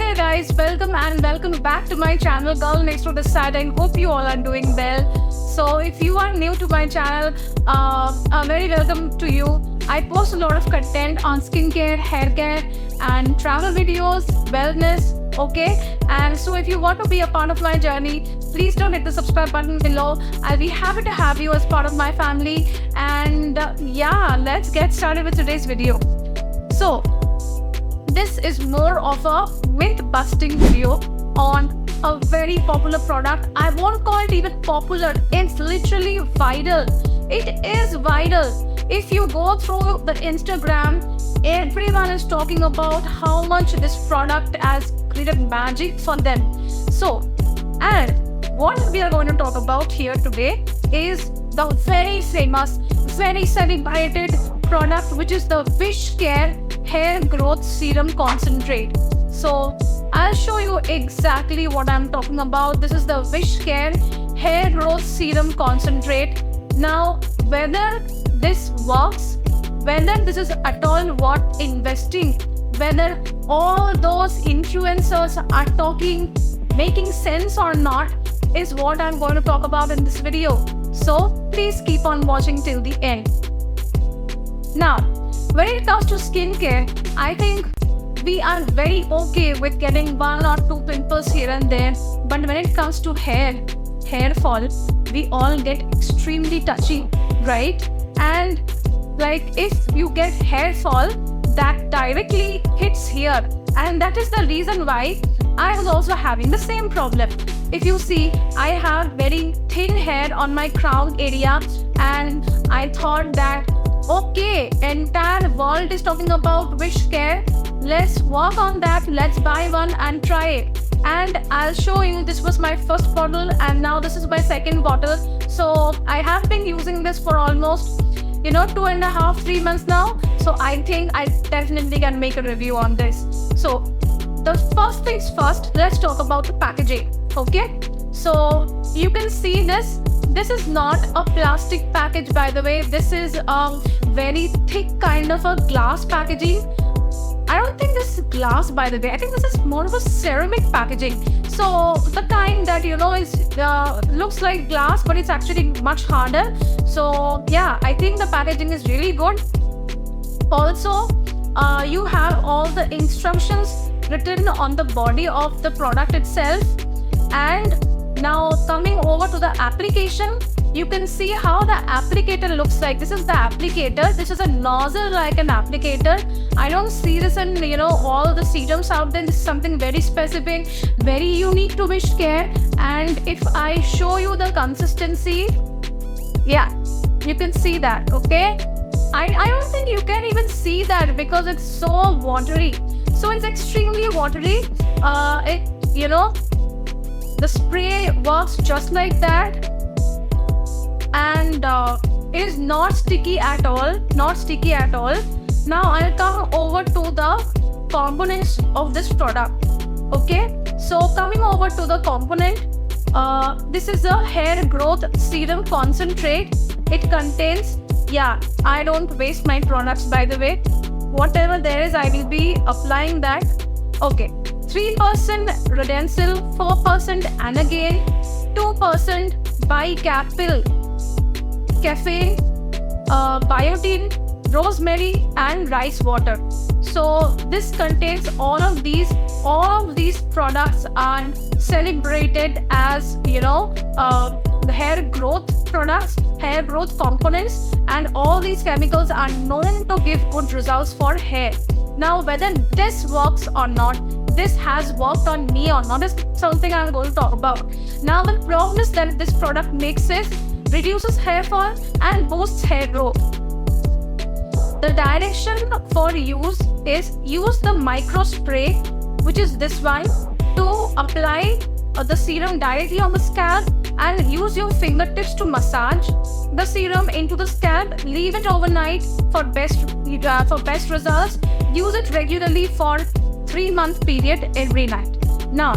Hey guys, welcome back to my channel Girl Next to the Side. I hope you all are doing well. So if you are new to my channel, very welcome to you. I post a lot of content on skincare, hair care and travel videos, wellness, okay? And so if you want to be a part of my journey, please don't hit the subscribe button below. I'll be happy to have you as part of my family. And yeah, let's get started with today's video. So this is more of a myth busting video on a very popular product. I won't call it even popular, it's literally viral. It is viral. If you go through the Instagram, everyone is talking about how much this product has created magic for them. So, and what we are going to talk about here today is the very famous, very celebrated product, which is the Wishcare Hair Growth Serum Concentrate. So I'll show you exactly what I'm talking about. This is the Wishcare Hair Growth Serum Concentrate. Now, whether this works, whether this is at all worth investing, whether all those influencers are talking, making sense or not, is what I'm going to talk about in this video. So please keep on watching till the end. Now, when it comes to skincare, I think we are very okay with getting 1 or 2 pimples here and there. But when it comes to hair fall, we all get extremely touchy, right? And like if you get hair fall, that directly hits here. And that is the reason why I was also having the same problem. If you see, I have very thin hair on my crown area, and I thought that okay, entire world is talking about Wishcare. Let's work on that. Let's buy one and try it. And I'll show you, this was my first bottle and now this is my second bottle. So I have been using this for almost 2.5, 3 months now. So I think I definitely can make a review on this. So the first things first, let's talk about the packaging. Okay, so you can see this. This is not a plastic package, by the way. This is a very thick kind of a glass packaging. I don't think this is glass, by the way. I think this is more of a ceramic packaging. So the kind that is looks like glass, but it's actually much harder. So yeah, I think the packaging is really good. Also, you have all the instructions written on the body of the product itself. And now coming over to the application, you can see how the applicator looks like. This is the applicator. This is a nozzle like an applicator. I don't see this in all the serums out there. This is something very specific, very unique to Wishcare. And if I show you the consistency, yeah, you can see that. Okay, I don't think you can even see that because it's so watery. So it's extremely watery. The spray works just like that, and it is not sticky at all. Now I'll come over to the components of this product. Okay, so coming over to the component, this is a hair growth serum concentrate. It contains, yeah, I don't waste my products, by the way. Whatever there is, I will be applying that. Okay, 3% Redensil, 4% Anagen, 2% Bicapil, caffeine, biotin, rosemary and rice water. So this contains all of these products are celebrated as the hair growth products, hair growth components, and all these chemicals are known to give good results for hair. Now, whether this works or not, this has worked on me or not, is something I'm going to talk about. Now, the promise that this product makes is reduces hair fall and boosts hair growth. The direction for use is use the micro spray, which is this one, to apply the serum directly on the scalp, and use your fingertips to massage the serum into the scalp. Leave it overnight for best results. Use it regularly for 3-month period every night. Now,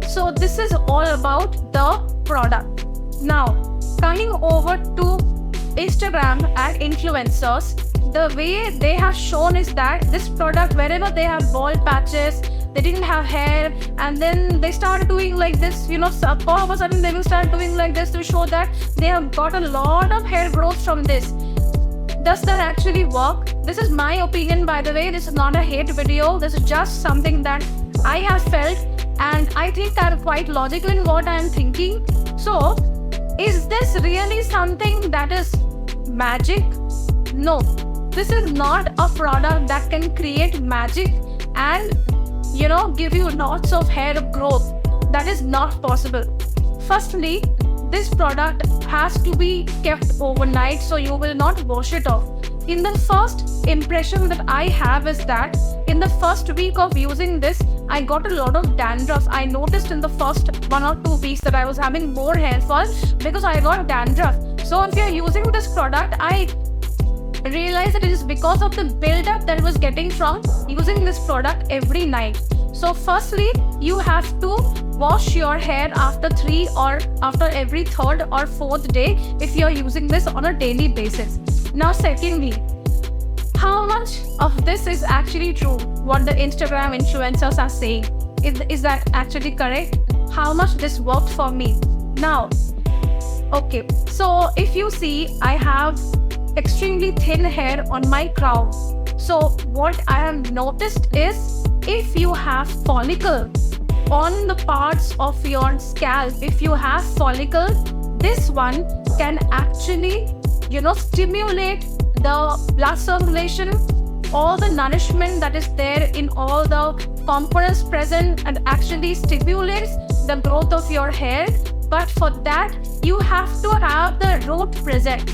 so this is all about the product. Now, coming over to Instagram and influencers, the way they have shown is that this product, wherever they have bald patches, they didn't have hair, and then they started doing like this, so all of a sudden they will start doing like this to show that they have got a lot of hair growth from this. Does that actually work? This is my opinion, by the way. This is not a hate video. This is just something that I have felt, and I think I'm quite logical in what I'm thinking. So, is this really something that is magic? No. This is not a product that can create magic and, give you lots of hair growth. That is not possible. Firstly, this product has to be kept overnight, so you will not wash it off. In the first impression that I have is that in the first week of using this, I got a lot of dandruff. I noticed in the first 1 or 2 weeks that I was having more hair fall because I got dandruff. So if you're using this product, I realized that it is because of the buildup that I was getting from using this product every night. So firstly, you have to wash your hair after 3 or after every 3rd or 4th day if you're using this on a daily basis. Now secondly, how much of this is actually true? What the Instagram influencers are saying. Is that actually correct? How much this worked for me? Now, okay, so if you see, I have extremely thin hair on my crown. So what I have noticed is, if you have follicle on the parts of your scalp, if you have follicle, this one can actually, stimulate the blood circulation, all the nourishment that is there in all the components present, and actually stimulates the growth of your hair. But for that, you have to have the root present.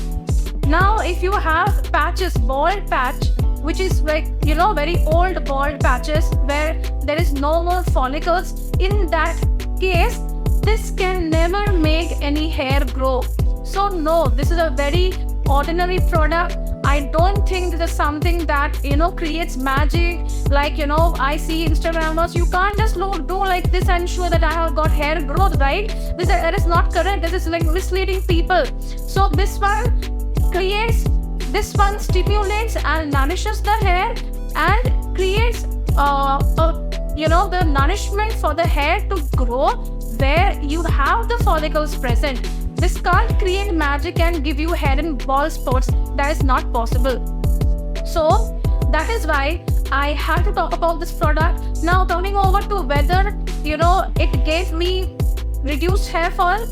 Now, if you have patches, bald patch, which is like, very old bald patches where there is no more follicles, in that case, this can never make any hair grow. So no, this is a very ordinary product. I don't think this is something that, creates magic. Like, I see Instagrammers, you can't just do like this and show that I have got hair growth, right? That is not correct. This is like misleading people. So this one stimulates and nourishes the hair and creates the nourishment for the hair to grow where you have the follicles present. This can't create magic and give you hair in bald spots. That is not possible. So that is why I had to talk about this product. Now coming over to whether it gave me reduced hair fall,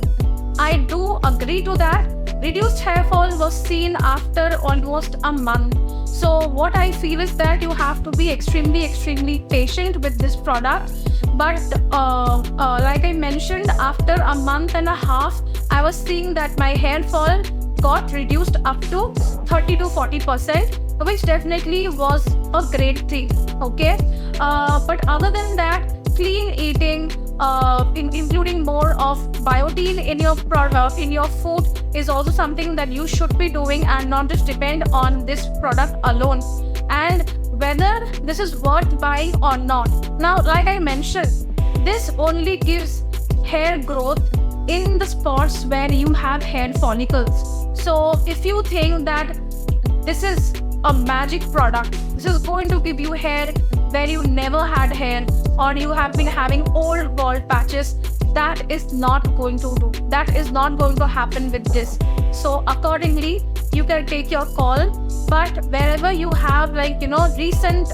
I do agree to that. Reduced hair fall was seen after almost a month. So what I feel is that you have to be extremely patient with this product. But like I mentioned, after a month and a half, I was seeing that my hair fall got reduced up to 30 to 40%, which definitely was a great thing. Okay, but other than that, clean eating, including more of biotin in your product, in your food, is also something that you should be doing and not just depend on this product alone. And whether this is worth buying or not. Now, like I mentioned, this only gives hair growth in the spots where you have hair follicles. So if you think that this is a magic product, this is going to give you hair where you never had hair, or you have been having old bald patches, that is not going to do. That is not going to happen with this. So accordingly, you can take your call. But wherever you have recent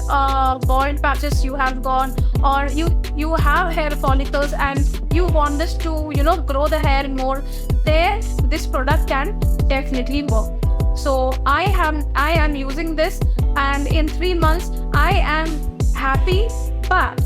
bald patches you have gone, or you have hair follicles and you want this to grow the hair more, there this product can definitely work. So I am using this, and in 3 months I am happy. But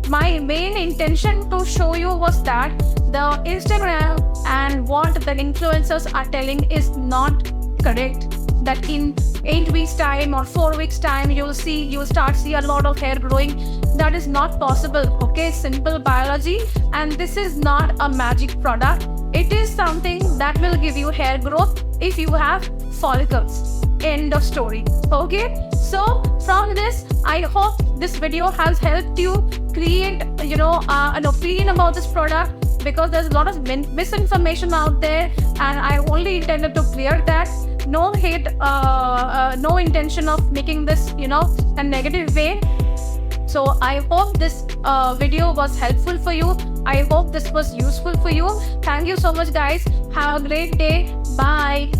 my main intention to show you was that the Instagram and what the influencers are telling is not correct. That in 8 weeks time or 4 weeks time, you'll start see a lot of hair growing. That is not possible. Okay, simple biology, and this is not a magic product. It is something that will give you hair growth if you have follicles. End of story. Okay, so from this, I hope this video has helped you create an opinion about this product, because there's a lot of misinformation out there, and I only intended to clear that. No hate, no intention of making this a negative way. So I hope this video was helpful for you. I hope this was useful for you. Thank you so much, guys. Have a great day. Bye.